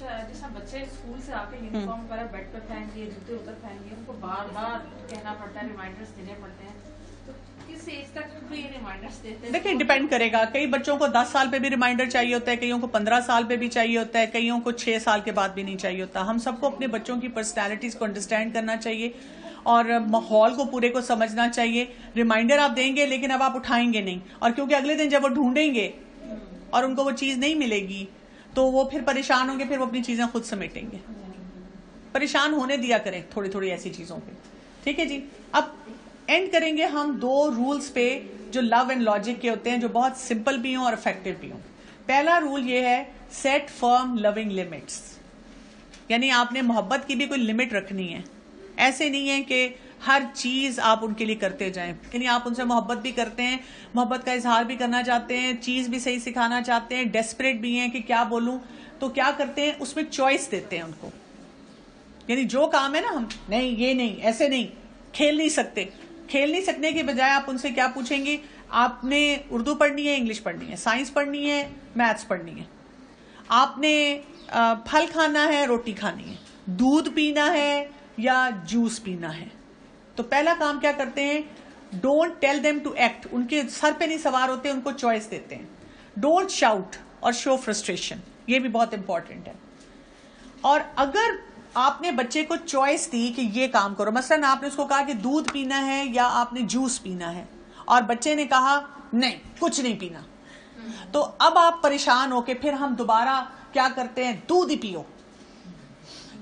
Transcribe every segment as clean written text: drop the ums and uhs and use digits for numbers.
अच्छा, जैसा बच्चे स्कूल से आके यूनिफॉर्म वगैरह बेड पर पहनेंगे, जूते उधर पहनेंगे, उनको बार बार कहना पड़ता है, रिमाइंडर्स देने पड़ते हैं, तो किस एज तक उनको ये रिमाइंडर्स देते हैं? देखिए, डिपेंड करेगा। कई बच्चों को 10 साल पे भी रिमाइंडर चाहिए होता है, कईयों को 15 साल पे भी चाहिए होता है, कईयों को 6 साल के बाद भी नहीं चाहिए होता। हम सबको अपने बच्चों की पर्सनैलिटीज को अंडरस्टैंड करना चाहिए और माहौल को पूरे को समझना चाहिए। रिमाइंडर आप देंगे लेकिन अब आप उठाएंगे नहीं, और क्योंकि अगले दिन जब वो ढूंढेंगे और उनको वो चीज नहीं मिलेगी तो वो फिर परेशान होंगे, फिर वो अपनी चीजें खुद समेटेंगे। परेशान होने दिया करें थोड़ी थोड़ी ऐसी चीजों पे, ठीक है जी। अब एंड करेंगे हम 2 रूल्स पे जो लव एंड लॉजिक के होते हैं, जो बहुत सिंपल भी हों और इफेक्टिव भी हों। पहला रूल ये है, सेट फर्म लविंग लिमिट्स, यानी आपने मोहब्बत की भी कोई लिमिट रखनी है। ऐसे नहीं है कि हर चीज आप उनके लिए करते जाएं, यानी आप उनसे मोहब्बत भी करते हैं, मोहब्बत का इजहार भी करना चाहते हैं, चीज भी सही सिखाना चाहते हैं, डेस्परेट भी हैं कि क्या बोलूं, तो क्या करते हैं, उसमें चॉइस देते हैं उनको। यानी जो काम है ना, हम नहीं, ये नहीं, ऐसे नहीं, खेल नहीं सकते। खेल नहीं सकने के बजाय आप उनसे क्या पूछेंगे, आपने उर्दू पढ़नी है, इंग्लिश पढ़नी है, साइंस पढ़नी है, मैथ्स पढ़नी है, आपने फल खाना है, रोटी खानी है, दूध पीना है या जूस पीना है। तो पहला काम क्या करते हैं, don't tell them to act, उनके सर पे नहीं सवार होते, उनको चॉइस देते हैं। डोंट शाउट और शो फ्रस्ट्रेशन, ये भी बहुत इंपॉर्टेंट है। और अगर आपने बच्चे को चॉइस दी कि ये काम करो, मसलन आपने उसको कहा कि दूध पीना है या आपने जूस पीना है, और बच्चे ने कहा नहीं, कुछ नहीं पीना, तो अब आप परेशान होके फिर हम दोबारा क्या करते हैं, दूध ही पियो,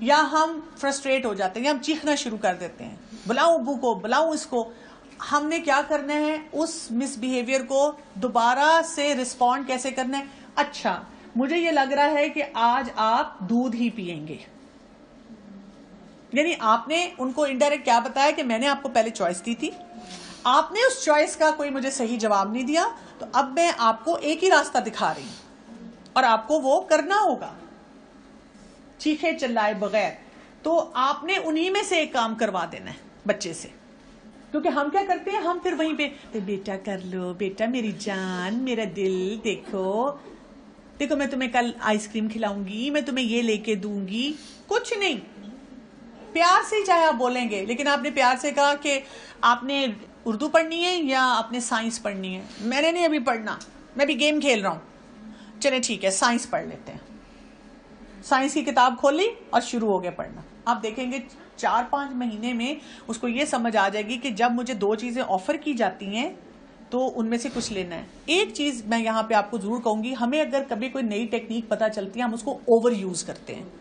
या हम फ्रस्ट्रेट हो जाते हैं, या हम चीखना शुरू कर देते हैं, बुलाऊं अब्बू को, बुलाऊं इसको। हमने क्या करना है, उस मिसबिहेवियर को दोबारा से रिस्पॉन्ड कैसे करना है, अच्छा मुझे ये लग रहा है कि आज आप दूध ही पिएंगे। यानी आपने उनको इनडायरेक्ट क्या बताया कि मैंने आपको पहले चॉइस दी थी, आपने उस चॉइस का कोई मुझे सही जवाब नहीं दिया, तो अब मैं आपको एक ही रास्ता दिखा रही हूं और आपको वो करना होगा, चीखे चिल्लाए बगैर। तो आपने उन्हीं में से एक काम करवा देना है बच्चे से, क्योंकि हम क्या करते हैं, हम फिर वहीं पे तो बेटा कर लो, बेटा मेरी जान, मेरा दिल, देखो देखो मैं तुम्हें कल आइसक्रीम खिलाऊंगी, मैं तुम्हें ये लेके दूंगी। कुछ नहीं, प्यार से ही चाहे आप बोलेंगे, लेकिन आपने प्यार से कहा कि आपने उर्दू पढ़नी है या आपने साइंस पढ़नी है। मैंने नहीं अभी पढ़ना, मैं भी गेम खेल रहा हूं। चले ठीक है, साइंस पढ़ लेते हैं। साइंस की किताब खोली और शुरू हो गया पढ़ना। आप देखेंगे 4-5 महीने में उसको ये समझ आ जाएगी कि जब मुझे 2 चीजें ऑफर की जाती हैं तो उनमें से कुछ लेना है। एक चीज मैं यहाँ पे आपको जरूर कहूंगी, हमें अगर कभी कोई नई टेक्निक पता चलती है, हम उसको ओवर यूज करते हैं।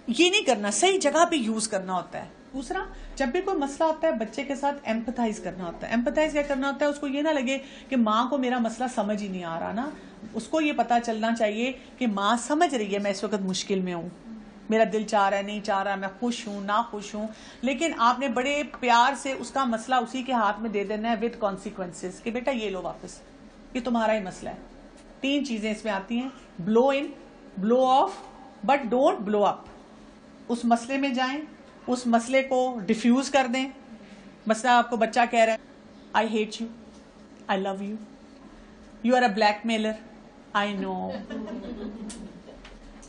ये नहीं करना, सही जगह पे यूज करना होता है। दूसरा, जब भी कोई मसला होता है बच्चे के साथ एम्पथाइज करना होता है। एम्पथाइज क्या करना होता है, उसको ये ना लगे कि माँ को मेरा मसला समझ ही नहीं आ रहा ना, उसको ये पता चलना चाहिए कि माँ समझ रही है मैं इस वक्त मुश्किल में हूँ, मेरा दिल चाह रहा है, नहीं चाह रहा, मैं खुश हूँ ना खुश हूँ, लेकिन आपने बड़े प्यार से उसका मसला उसी के हाथ में दे देना है विद कॉन्सिक्वेंसेस कि बेटा ये लो वापस, ये तुम्हारा ही मसला है। 3 चीजें इसमें आती हैं, blow in, blow of, but don't blow up. उस मसले में जाएं, उस मसले को डिफ्यूज कर दें। मसला आपको बच्चा कह रहा है I hate you, I love you, you are a blackmailer, I know,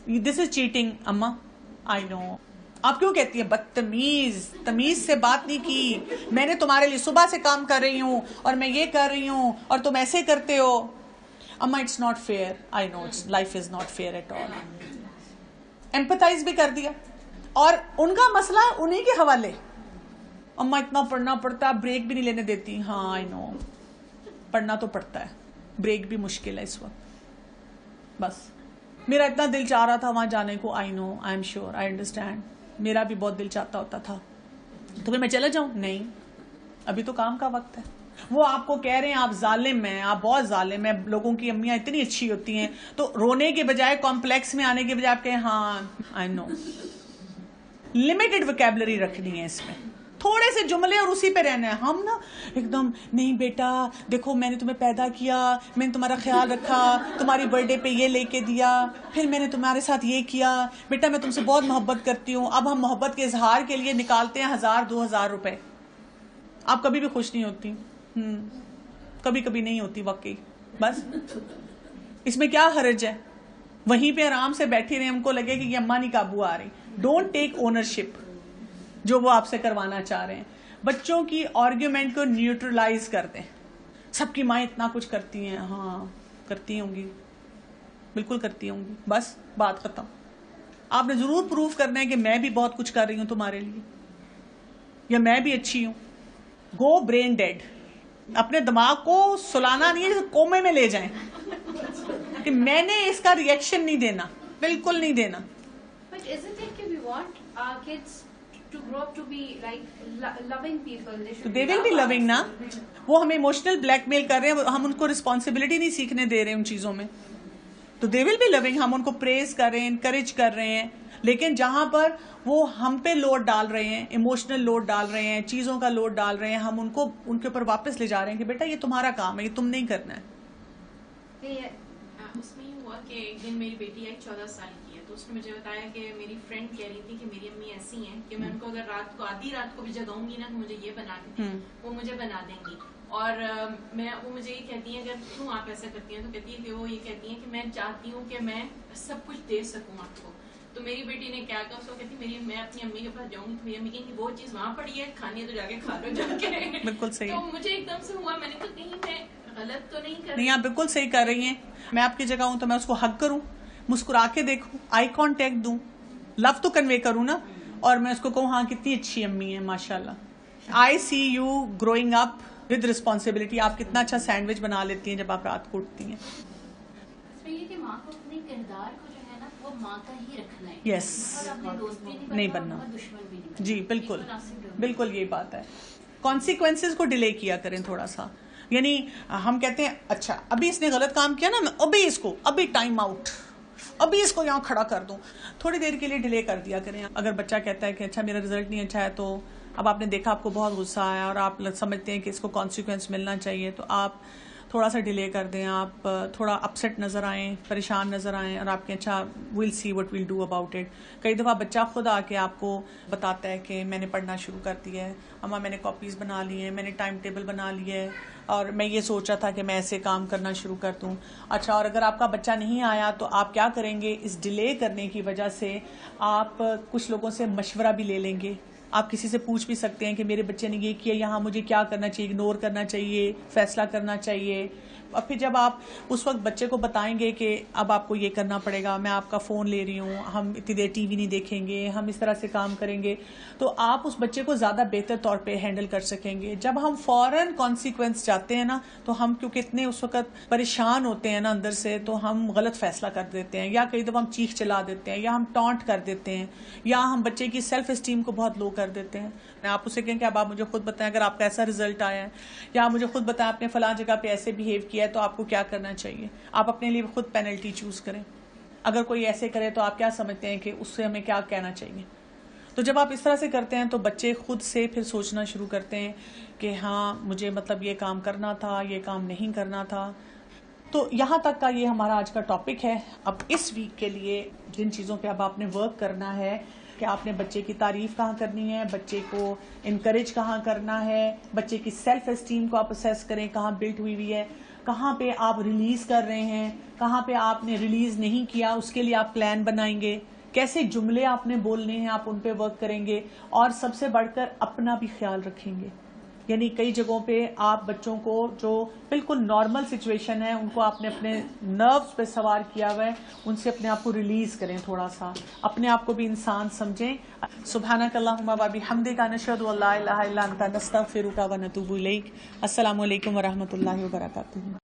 this is cheating amma, I no. आप क्यों कहती है बदतमीज, तमीज से बात नहीं की, मैंने तुम्हारे लिए सुबह से काम कर रही हूं और मैं ये कर रही हूं और तुम ऐसे करते हो। Amma it's not fair, I know it's life is not fair at all. Empathise भी कर दिया और उनका मसला उन्हीं के हवाले। अम्मा इतना पढ़ना पड़ता है, ब्रेक भी नहीं लेने देती। हाँ आई नो, पढ़ना तो पड़ता है, ब्रेक भी मुश्किल है इस वक्त। बस मेरा इतना दिल चाह रहा था वहां जाने को, I know, I am sure, I understand, मेरा भी बहुत दिल चाहता होता था, तो फिर मैं चले जाऊं? नहीं, अभी तो काम का वक्त है। वो आपको कह रहे हैं आप जालिम हैं, आप बहुत जालिम हैं, लोगों की अम्मियां इतनी अच्छी होती हैं, तो रोने के बजाय कॉम्प्लेक्स में आने के बजाय आप कहें हाँ आई नो। लिमिटेड वोकैबुलरी रखनी है इसमें, थोड़े से जुमले और उसी पे रहना है। हम ना एकदम नहीं बेटा देखो मैंने तुम्हें पैदा किया, मैंने तुम्हारा ख्याल रखा, तुम्हारी बर्थडे पे ये लेके दिया, फिर मैंने तुम्हारे साथ ये किया, बेटा मैं तुमसे बहुत मोहब्बत करती हूँ। अब हम मोहब्बत के इजहार के लिए निकालते हैं 1000-2000 रुपए। आप कभी भी खुश नहीं होती, कभी कभी नहीं होती वाकई। बस इसमें क्या हर्ज है, वहीं पे आराम से बैठी रहे, हमको लगे कि ये अम्मा नहीं काबू आ रही। डोंट टेक ओनरशिप जो वो आपसे करवाना चाह रहे हैं। बच्चों की आर्ग्यूमेंट को न्यूट्रलाइज कर दें। सबकी माँ इतना कुछ करती हैं, हाँ करती होंगी, बिल्कुल करती होंगी, बस बात खत्म। आपने जरूर प्रूव करना है कि मैं भी बहुत कुछ कर रही हूं तुम्हारे लिए, या मैं भी अच्छी हूं। गो ब्रेन डेड। अपने दिमाग को सुलाना नहीं है, कोमे में ले जाएं कि मैंने इसका रिएक्शन नहीं देना, बिल्कुल नहीं देना। But isn't it that we want our kids to grow up to be like loving people? तो दे विल बी लविंग ना। वो हमें इमोशनल ब्लैकमेल कर रहे हैं, हम उनको रिस्पॉन्सिबिलिटी नहीं सीखने दे रहे हैं उन चीजों में। तो दे विल बी लविंग, हम उनको प्रेज कर रहे हैं, इनकरेज कर रहे हैं। लेकिन जहां पर वो हम पे लोड डाल रहे हैं, इमोशनल लोड डाल रहे हैं, चीजों का लोड डाल रहे हैं, हम उनको उनके ऊपर वापस ले जा रहे हैं कि बेटा ये तुम्हारा काम है, ये तुम नहीं करना है। उसमें ये हुआ कि एक दिन मेरी बेटी आई 14 साल की है, तो उसने मुझे बताया कि मेरी फ्रेंड कह रही थी कि मेरी अम्मी ऐसी हैं कि मैं उनको अगर रात को आधी रात को भी जगाऊंगी ना, तो मुझे ये बना के दें, वो मुझे बना देंगी। और वो मुझे ये कहती हैं अगर क्यों आप ऐसा करती हैं, तो कहती है कि वो ये कहती हैं कि मैं चाहती हूँ कि मैं सब कुछ दे सकूँ आपको। तो मेरी बेटी ने क्या कहा, उसको कहती मैं अपनी अम्मी के पास जाऊंगी, तो मेरी अम्मी कहेंगी वो चीज वहाँ पड़ी है, खानी है तो जाके खा लो जाके। बिल्कुल सही। तो मुझे एकदम से हुआ, मैंने कहा कहीं मैं गलत तो नहीं कर रही। नहीं, आप बिल्कुल सही कर रही हैं। मैं आपकी जगह हूं तो मैं उसको हग करूं, मुस्कुरा के देखूं, आई कांटेक्ट दूं, लव तो कन्वे करूं ना, और मैं उसको कहूं हाँ कितनी अच्छी अम्मी है माशाल्लाह। I see you growing up with responsibility. आप कितना अच्छा सैंडविच बना लेती हैं जब आप रात को उठती हैं। ये कि माँ को अपने किरदार को जो है ना वो माँ का ही रखना है। यस, और अपने दोस्त भी नहीं बनना, और दुश्मन भी नहीं। जी बिल्कुल बिल्कुल यही बात है। कॉन्सिक्वेंसेज को डिले किया करें थोड़ा सा। यानी हम कहते हैं अच्छा अभी इसने गलत काम किया ना, मैं अभी टाइम आउट, अभी इसको यहाँ खड़ा कर दूं, थोड़ी देर के लिए डिले कर दिया करें। अगर बच्चा कहता है कि अच्छा मेरा रिजल्ट नहीं अच्छा है, तो अब आपने देखा आपको बहुत गुस्सा आया और आप समझते हैं कि इसको कॉन्सिक्वेंस मिलना चाहिए, तो आप थोड़ा सा डिले कर दें। आप थोड़ा अपसेट नज़र आएँ, परेशान नज़र आएँ, और आपके अच्छा will see what will do about it. कई दफ़ा बच्चा खुद आके आपको बताता है कि मैंने पढ़ना शुरू कर दिया है, अम्मा मैंने कॉपीज़ बना ली हैं, मैंने टाइम टेबल बना लिया है, और मैं ये सोचा था कि मैं ऐसे काम करना शुरू कर दूं। अच्छा, और अगर आपका बच्चा नहीं आया तो आप क्या करेंगे, इस डिले करने की वजह से आप कुछ लोगों से मशवरा भी ले लेंगे। आप किसी से पूछ भी सकते हैं कि मेरे बच्चे ने ये किया, यहाँ मुझे क्या करना चाहिए, इग्नोर करना चाहिए, फैसला करना चाहिए। और फिर जब आप उस वक्त बच्चे को बताएंगे कि अब आपको ये करना पड़ेगा, मैं आपका फ़ोन ले रही हूँ, हम इतनी देर टीवी नहीं देखेंगे, हम इस तरह से काम करेंगे, तो आप उस बच्चे को ज़्यादा बेहतर तौर पे हैंडल कर सकेंगे। जब हम फ़ौरन कॉन्सिक्वेंस चाहते हैं ना, तो हम क्योंकि इतने उस वक्त परेशान होते हैं ना अंदर से, तो हम गलत फैसला कर देते हैं, या कई दफ़ा हम चीख चला देते हैं, या हम टॉन्ट कर देते हैं, या हम बच्चे की सेल्फ एस्टीम को बहुत लो कर देते हैं। आप उसे कहें कि अब आप मुझे खुद बताएं, अगर आपका ऐसा रिजल्ट आया है, या मुझे खुद बताएं आपने फलां जगह पे ऐसे बिहेव किया है, तो आपको क्या करना चाहिए। आप अपने लिए खुद पेनल्टी चूज करें। अगर कोई ऐसे करे तो आप क्या समझते हैं कि उससे हमें क्या कहना चाहिए। तो जब आप इस तरह से करते हैं तो बच्चे खुद से फिर सोचना शुरू करते हैं कि हाँ मुझे मतलब ये काम करना था, ये काम नहीं करना था। तो यहाँ तक का ये हमारा आज का टॉपिक है। अब इस वीक के लिए जिन चीज़ों पे अब आपने वर्क करना है कि आपने बच्चे की तारीफ कहाँ करनी है, बच्चे को इनकरेज कहाँ करना है, बच्चे की सेल्फ एस्टीम को आप असेस करें कहाँ बिल्ट हुई है, कहाँ पे आप रिलीज कर रहे हैं, कहाँ पे आपने रिलीज नहीं किया, उसके लिए आप प्लान बनाएंगे, कैसे जुमले आपने बोलने हैं आप उन पे वर्क करेंगे, और सबसे बढ़कर अपना भी ख्याल रखेंगे। यानी कई जगहों पे आप बच्चों को जो बिल्कुल नॉर्मल सिचुएशन है उनको आपने अपने नर्व्स पे सवार किया हुआ है, उनसे अपने आप को रिलीज करें, थोड़ा सा अपने आप को भी इंसान समझें। सुब्हानक अल्लाहुम्मा व बिहम्दिका नशहदु अल्ला इलाहा इल्ला अंता नस्तगफिरुका व नतूबु इलैक। अस्सलामु अलैकुम व रहमतुल्लाहि व बरकातुहू।